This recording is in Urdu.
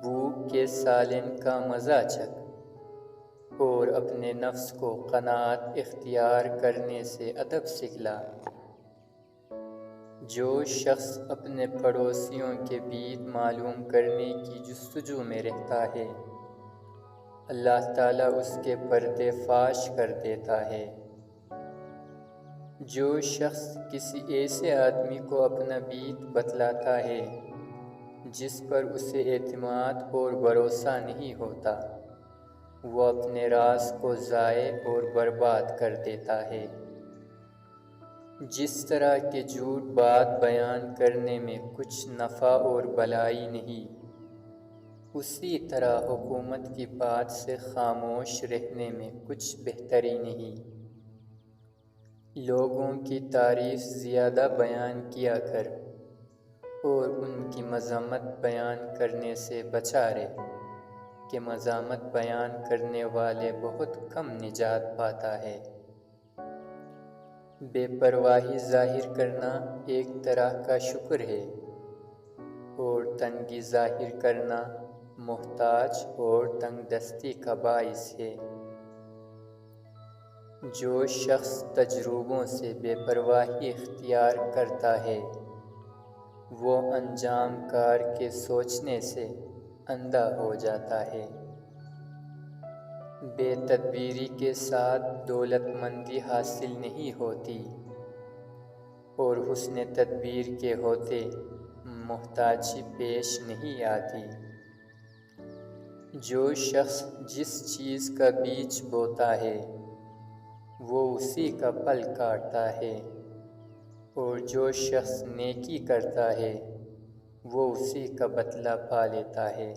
بھوک کے سالن کا مزہ چکھ اور اپنے نفس کو قناعت اختیار کرنے سے ادب سکھلا۔ جو شخص اپنے پڑوسیوں کے بیت معلوم کرنے کی جستجو میں رہتا ہے، اللہ تعالیٰ اس کے پردے فاش کر دیتا ہے۔ جو شخص کسی ایسے آدمی کو اپنا بیت بتلاتا ہے جس پر اسے اعتماد اور بھروسہ نہیں ہوتا، وہ اپنے راز کو ضائع اور برباد کر دیتا ہے۔ جس طرح کہ جھوٹ بات بیان کرنے میں کچھ نفع اور بھلائی نہیں، اسی طرح حکومت کی بات سے خاموش رہنے میں کچھ بہتری نہیں۔ لوگوں کی تعریف زیادہ بیان کیا کر اور ان کی مذمت بیان کرنے سے بچا رہ، کہ مذمت بیان کرنے والے بہت کم نجات پاتا ہے۔ بے پرواہی ظاہر کرنا ایک طرح کا شکر ہے اور تنگی ظاہر کرنا محتاج اور تنگ دستی کا باعث ہے۔ جو شخص تجربوں سے بے پرواہی اختیار کرتا ہے، وہ انجام کار کے سوچنے سے اندھا ہو جاتا ہے۔ بے تدبیری کے ساتھ دولت مندی حاصل نہیں ہوتی اور حسن تدبیر کے ہوتے محتاجی پیش نہیں آتی۔ جو شخص جس چیز کا بیج بوتا ہے، وہ اسی کا پھل کاٹتا ہے، اور جو شخص نیکی کرتا ہے، وہ اسی کا بدلہ پا لیتا ہے۔